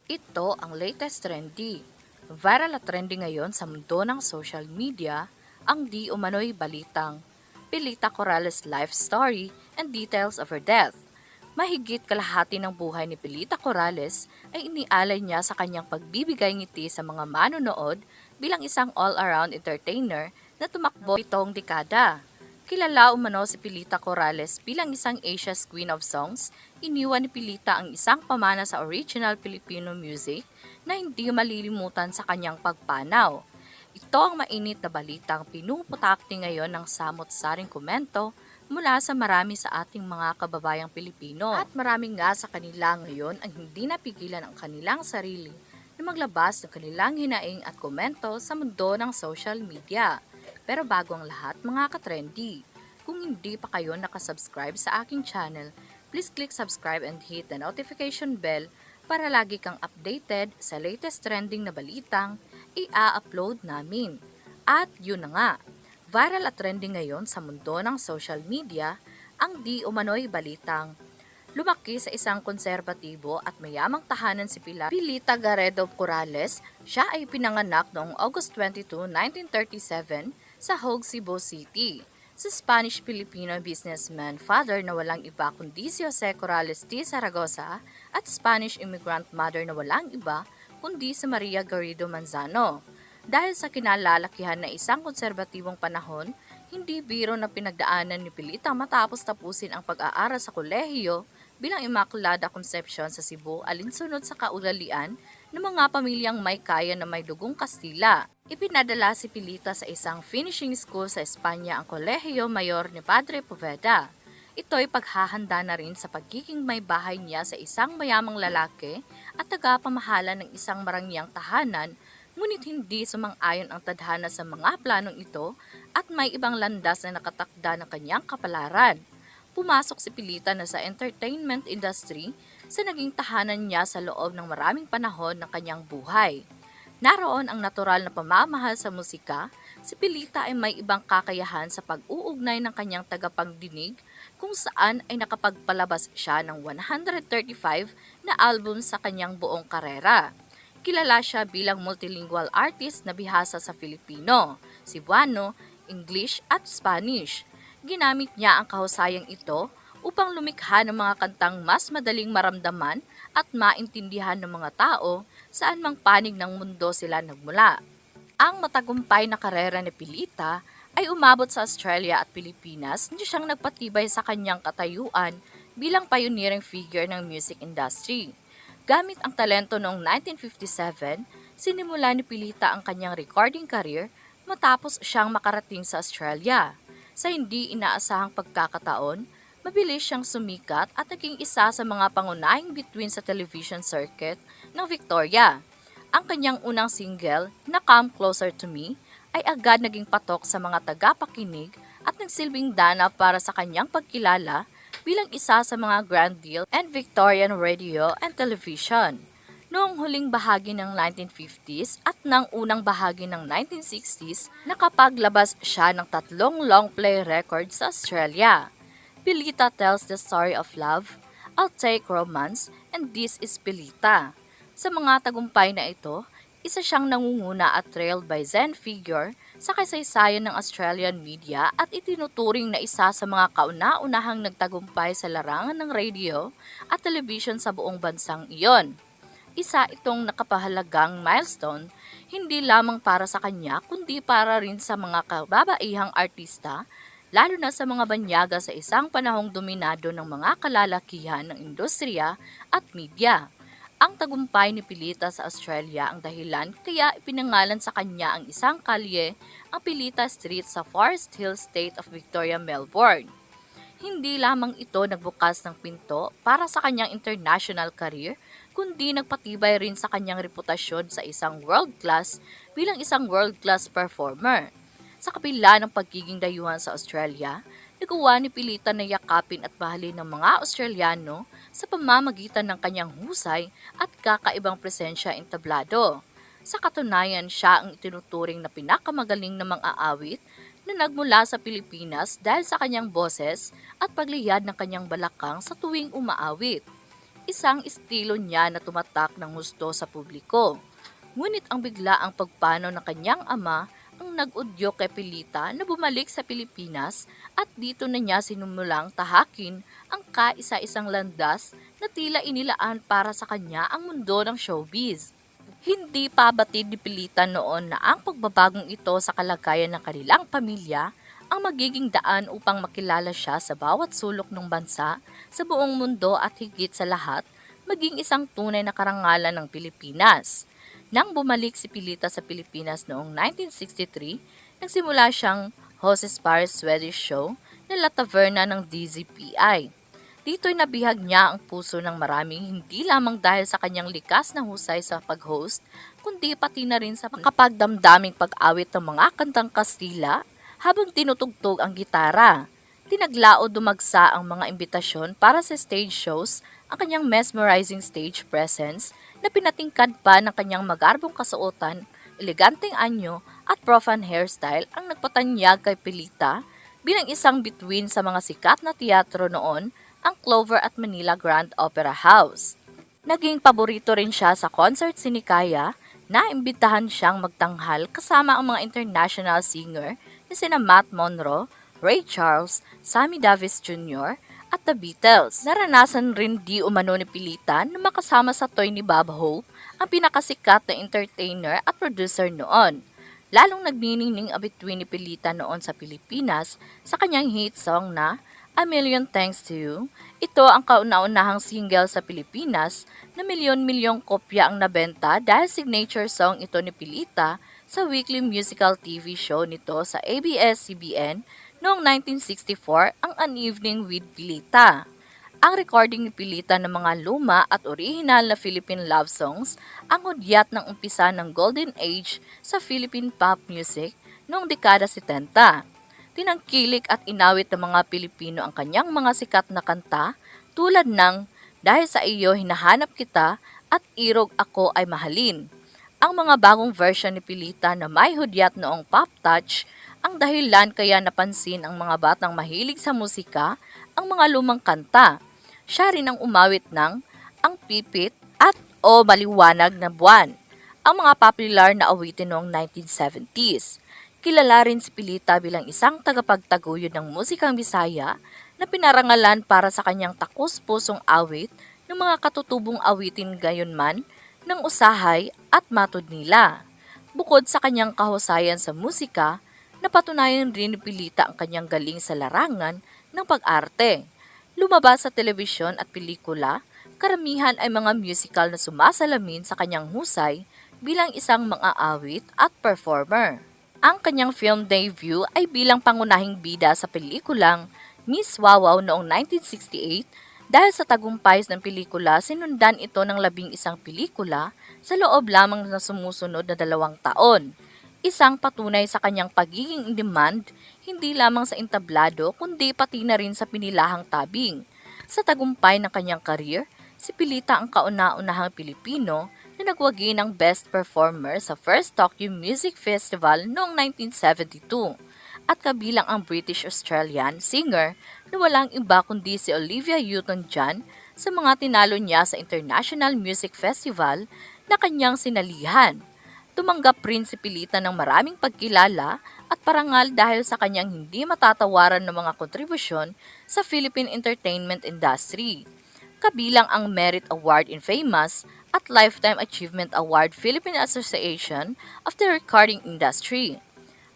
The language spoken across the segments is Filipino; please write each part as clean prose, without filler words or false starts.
Ito ang latest trendy. Viral at trendy ngayon sa mundo ng social media ang di umano'y balitang Pilita Corrales' life story and details of her death. Mahigit kalahati ng buhay ni Pilita Corrales ay inialay niya sa kanyang pagbibigay ngiti sa mga manonood bilang isang all-around entertainer na tumakbo itong dekada. Kilala umano si Pilita Corrales bilang isang Asia's Queen of Songs. Iniwan ni Pilita ang isang pamana sa original Filipino music na hindi malilimutan sa kanyang pagpanaw. Ito ang mainit na balitang pinuputakti ngayon ng samot-saring komento mula sa marami sa ating mga kababayang Pilipino. At marami nga sa kanila ngayon ang hindi napigilan ang kanilang sarili na maglabas ng kanilang hinaing at komento sa mundo ng social media. Pero bago ang lahat, mga ka-trendy, kung hindi pa kayo nakasubscribe sa aking channel, please click subscribe and hit the notification bell para lagi kang updated sa latest trending na balitang i-upload namin. At yun na nga, viral at trending ngayon sa mundo ng social media ang di umano'y balitang lumaki sa isang konserbatibo at mayamang tahanan si Pilita Garrido Corrales. Siya ay pinanganak noong August 22, 1937 sa Hague, Cebu City. Sa Spanish-Filipino businessman father na walang iba kundi si Jose Corrales de Zaragoza at Spanish immigrant mother na walang iba kundi si Maria Garrido Manzano. Dahil sa kinalalakihan na isang konserbatibong panahon, hindi biro na pinagdaanan ni Pilita matapos tapusin ang pag-aaral sa kolehiyo bilang Immaculada Concepcion sa Cebu alinsunod sa kaugalian ng mga pamilyang may kaya na may dugong Kastila. Ipinadala si Pilita sa isang finishing school sa Espanya, ang Kolehiyo Mayor ni Padre Poveda. Ito'y paghahanda na rin sa pagiging may bahay niya sa isang mayamang lalaki at tagapamahala ng isang marangyang tahanan, ngunit hindi sumang-ayon ang tadhana sa mga planong ito at may ibang landas na nakatakda ng kanyang kapalaran. Pumasok si Pilita na sa entertainment industry sa naging tahanan niya sa loob ng maraming panahon ng kanyang buhay. Naroon ang natural na pamamahal sa musika, si Pilita ay may ibang kakayahan sa pag-uugnay ng kanyang tagapagdinig kung saan ay nakapagpalabas siya ng 135 na album sa kanyang buong karera. Kilala siya bilang multilingual artist na bihasa sa Filipino, Cebuano, English at Spanish. Ginamit niya ang kahusayang ito upang lumikha ng mga kantang mas madaling maramdaman at maintindihan ng mga tao saan mang panig ng mundo sila nagmula. Ang matagumpay na karera ni Pilita ay umabot sa Australia at Pilipinas, hindi siyang nagpatibay sa kanyang katayuan bilang pioneering figure ng music industry. Gamit ang talento noong 1957, sinimula ni Pilita ang kanyang recording career matapos siyang makarating sa Australia. Sa hindi inaasahang pagkakataon, mabilis siyang sumikat at naging isa sa mga pangunahing bituin sa television circuit ng Victoria. Ang kanyang unang single na Come Closer to Me ay agad naging patok sa mga tagapakinig at nagsilbing dana para sa kanyang pagkilala bilang isa sa mga Grand Deal and Victorian Radio and Television. Noong huling bahagi ng 1950s at ng unang bahagi ng 1960s, nakapaglabas siya ng 3 long-play records sa Australia. Pilita tells the story of love, I'll Take Romance, and This is Pilita. Sa mga tagumpay na ito, isa siyang nangunguna at trailed by Zen figure sa kasaysayan ng Australian media at itinuturing na isa sa mga kauna-unahang nagtagumpay sa larangan ng radio at television sa buong bansang iyon. Isa itong nakapahalagang milestone hindi lamang para sa kanya kundi para rin sa mga kababaihang artista, lalo na sa mga banyaga sa isang panahong dominado ng mga kalalakihan ng industriya at media. Ang tagumpay ni Pilita sa Australia ang dahilan kaya ipinangalan sa kanya ang isang kalye, ang Pilita Street sa Forest Hills State of Victoria, Melbourne. Hindi lamang ito nagbukas ng pinto para sa kanyang international career, kundi nagpatibay rin sa kanyang reputasyon sa isang world-class bilang isang world-class performer. Sa kabila ng pagiging dayuhan sa Australia, nagawa ni Pilita na yakapin at mahalin ng mga Australiano sa pamamagitan ng kanyang husay at kakaibang presensya entablado. Sa katunayan, siya ang itinuturing na pinakamagaling na mang-aawit na nagmula sa Pilipinas dahil sa kanyang boses at pagliyad ng kanyang balakang sa tuwing umaawit. Isang estilo niya na tumatak ng husto sa publiko. Ngunit ang biglaang pagpanaw ng kanyang ama ang nag-udyo kay Pilita na bumalik sa Pilipinas at dito na niya sinumulang tahakin ang kaisa-isang landas na tila inilaan para sa kanya ang mundo ng showbiz. Hindi pa batid ni Pilita noon na ang pagbabagong ito sa kalagayan ng kanilang pamilya ang magiging daan upang makilala siya sa bawat sulok ng bansa sa buong mundo at higit sa lahat, maging isang tunay na karangalan ng Pilipinas. Nang bumalik si Pilita sa Pilipinas noong 1963, nagsimula siyang hostess para Swedish show na La Taverna ng DZPI. Dito'y nabihag niya ang puso ng maraming hindi lamang dahil sa kanyang likas na husay sa pag-host, kundi pati na rin sa makapagdamdaming pag-awit ng mga kantang Kastila habang tinutugtog ang gitara. Tinaglao dumagsa ang mga imbitasyon para sa stage shows ang kanyang mesmerizing stage presence na pinatingkad pa ng kanyang magarbong kasuotan, eleganteng anyo at profane hairstyle ang nagpatanyag kay Pilita bilang isang bituin sa mga sikat na teatro noon, ang Clover at Manila Grand Opera House. Naging paborito rin siya sa concert sinikaya na imbitahan siyang magtanghal kasama ang mga international singer na sina Matt Monro, Ray Charles, Sammy Davis Jr. at The Beatles. Naranasan rin di umano ni Pilita na makasama sa toy ni Bob Hope, ang pinakasikat na entertainer at producer noon. Lalong nagniningning ang bituin ni Pilita noon sa Pilipinas sa kanyang hit song na A Million Thanks to You. Ito ang kauna-unahang single sa Pilipinas na milyon-milyong kopya ang nabenta dahil signature song ito ni Pilita sa weekly musical TV show nito sa ABS-CBN noong 1964, ang An Evening with Pilita. Ang recording ni Pilita ng mga luma at orihinal na Philippine love songs ang hudyat ng umpisa ng golden age sa Philippine pop music noong dekada 70. Tinangkilik at inawit ng mga Pilipino ang kanyang mga sikat na kanta tulad ng Dahil sa iyo hinahanap kita at Irog ako ay mahalin. Ang mga bagong version ni Pilita na may hudyat noong pop touch ang dahilan kaya napansin ang mga batang mahilig sa musika ang mga lumang kanta. Siya rin ang umawit ng Ang Pipit at O Maliwanag na Buwan, ang mga popular na awitin noong 1970s. Kilala rin si Pilita bilang isang tagapagtaguyod ng musikang Bisaya na pinarangalan para sa kanyang takus-pusong awit ng mga katutubong awitin gayon man ng usahay at matod nila. Bukod sa kanyang kahusayan sa musika, napatunayan rin ni Pilita ang kanyang galing sa larangan ng pag-arte. Lumabas sa telebisyon at pelikula, karamihan ay mga musical na sumasalamin sa kanyang husay bilang isang mga awit at performer. Ang kanyang film debut ay bilang pangunahing bida sa pelikulang Miss Wawaw noong 1968 dahil sa tagumpay ng pelikula sinundan ito ng 11 pelikula sa loob lamang na sumusunod na 2 taon. Isang patunay sa kanyang pagiging in-demand hindi lamang sa entablado kundi pati na rin sa pinilahang tabing. Sa tagumpay ng kanyang career, si Pilita ang kauna-unahang Pilipino na nagwagi ng Best Performer sa First Tokyo Music Festival noong 1972 at kabilang ang British-Australian singer na walang iba kundi si Olivia Newton-John sa mga tinalo niya sa International Music Festival na kanyang sinalihan. Tumanggap rin si Pilita ng maraming pagkilala at parangal dahil sa kanyang hindi matatawaran ng mga kontribusyon sa Philippine entertainment industry. Kabilang ang Merit Award in Famous at Lifetime Achievement Award Philippine Association of the Recording Industry.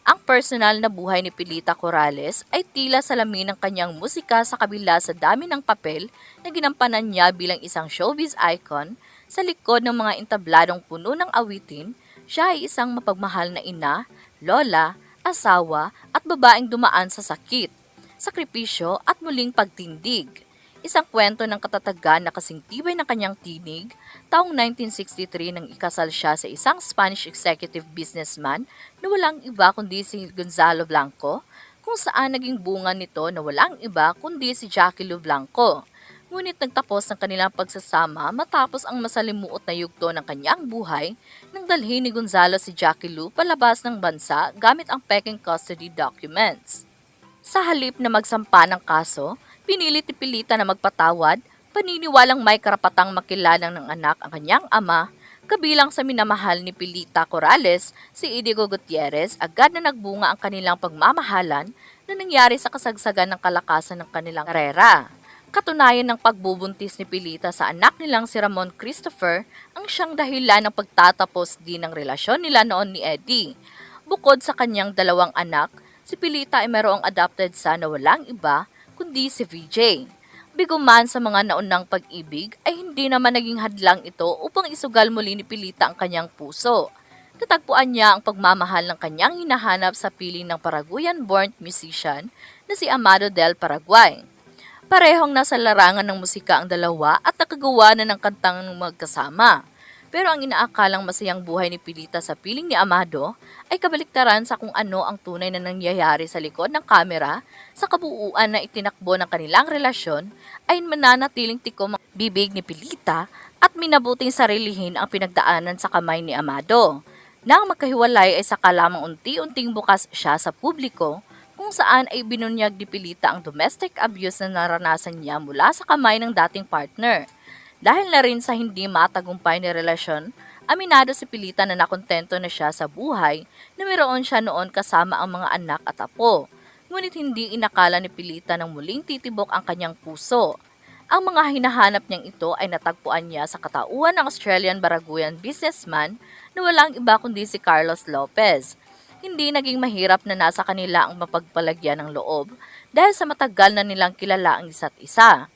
Ang personal na buhay ni Pilita Corrales ay tila salamin ng kanyang musika sa kabila sa dami ng papel na ginampanan niya bilang isang showbiz icon. Sa likod ng mga entabladong puno ng awitin, siya ay isang mapagmahal na ina, lola, asawa at babaeng dumaan sa sakit, sakripisyo at muling pagtindig. Isang kwento ng katatagan na kasing tibay ng kanyang tinig, taong 1963 nang ikasal siya sa isang Spanish executive businessman na walang iba kundi si Gonzalo Blanco, kung saan naging bunga nito na walang iba kundi si Jackie Lou Blanco. Ngunit nagtapos ng kanilang pagsasama matapos ang masalimuot na yugto ng kanyang buhay nang dalhin ni Gonzalo si Jackie Lou palabas ng bansa gamit ang peking custody documents. Sa halip na magsampa ng kaso, pinilit ni Pilita na magpatawad Paniniwalang may karapatang makilalang ng anak ang kanyang ama, kabilang sa minamahal ni Pilita Corrales, si Idigo Gutierrez, agad na nagbunga ang kanilang pagmamahalan na nangyari sa kasagsagan ng kalakasan ng kanilang karera. Katunayan ng pagbubuntis ni Pilita sa anak nilang si Ramon Christopher ang siyang dahilan ng pagtatapos din ng relasyon nila noon ni Eddie. Bukod sa kanyang dalawang anak, si Pilita ay mayroong adopted son na walang iba kundi si VJ. Biguman sa mga naunang pag-ibig ay hindi naman naging hadlang ito upang isugal muli ni Pilita ang kanyang puso. Natagpuan niya ang pagmamahal ng kanyang hinahanap sa piling ng Paraguayan-born musician na si Amado del Paraguay. Parehong nasa larangan ng musika ang dalawa at nakagawa na ng kantang magkasama. Pero ang inaakalang masayang buhay ni Pilita sa piling ni Amado ay kabaliktaran sa kung ano ang tunay na nangyayari sa likod ng kamera. Sa kabuuan na itinakbo ng kanilang relasyon ay mananatiling tikom ang bibig ni Pilita at minabuting sarilihin ang pinagdaanan sa kamay ni Amado. Nang magkahiwalay ay saka lamang unti-unting bukas siya sa publiko, kung saan ay binunyag ni Pilita ang domestic abuse na naranasan niya mula sa kamay ng dating partner. Dahil na rin sa hindi matagumpay na relasyon, aminado si Pilita na nakontento na siya sa buhay na mayroon siya noon kasama ang mga anak at apo. Ngunit hindi inakala ni Pilita nang muling titibok ang kanyang puso. Ang mga hinahanap niyang ito ay natagpuan niya sa katauhan ng Australian Baraguayan businessman na walang iba kundi si Carlos Lopez. Hindi naging mahirap na nasa kanila ang mapagpalagyan ng loob dahil sa matagal na nilang kilala ang isa't isa.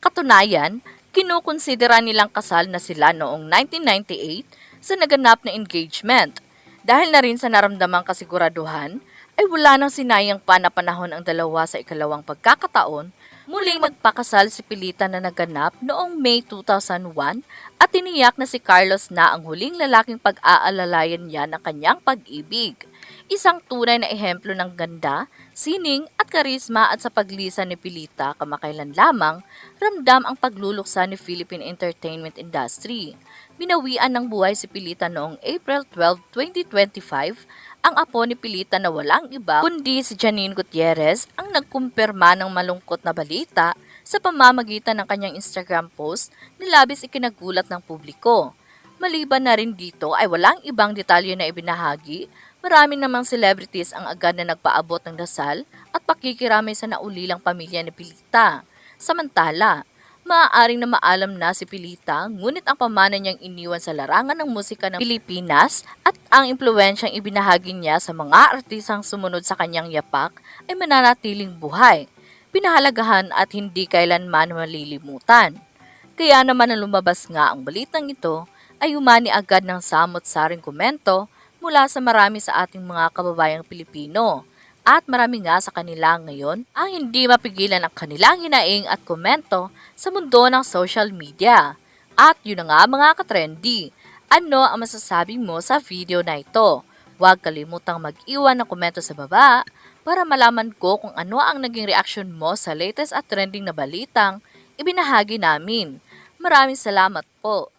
Katunayan, kinukonsidera nilang kasal na sila noong 1998 sa naganap na engagement. Dahil na rin sa naramdamang kasiguraduhan, ay wala nang sinayang pa na panahon ang dalawa sa ikalawang pagkakataon. Muling magpakasal si Pilita na naganap noong May 2001 at tiniyak na si Carlos na ang huling lalaking pag-aalalayan niya ng kanyang pag-ibig. Isang tunay na ehemplo ng ganda, sining at karisma at sa paglisan ni Pilita kamakailan lamang, ramdam ang pagluluksa ni Philippine entertainment industry. Binawian ng buhay si Pilita noong April 12, 2025, ang apo ni Pilita na walang iba kundi si Janine Gutierrez ang nagkumpirma ng malungkot na balita sa pamamagitan ng kanyang Instagram post na labis ikinagulat ng publiko. Maliban na rin dito ay walang ibang detalye na ibinahagi. Marami namang celebrities ang agad na nagpaabot ng dasal at pakikiramay sa naulilang pamilya ni Pilita. Samantala, maaaring na maalam na si Pilita ngunit ang pamana niyang iniwan sa larangan ng musika ng Pilipinas at ang impluwensyang ibinahagi niya sa mga artisang sumunod sa kanyang yapak ay mananatiling buhay, pinahalagahan at hindi kailanman malilimutan. Kaya naman nang lumabas nga ang balitang ito ay umani agad ng samot-saring komento mula sa marami sa ating mga kababayang Pilipino. At marami nga sa kanila ngayon ang hindi mapigilan ang kanilang hinaing at komento sa mundo ng social media. At yun na nga mga katrendy, ano ang masasabi mo sa video na ito? Huwag kalimutang mag-iwan ng komento sa baba para malaman ko kung ano ang naging reaksyon mo sa latest at trending na balitang ibinahagi namin. Maraming salamat po.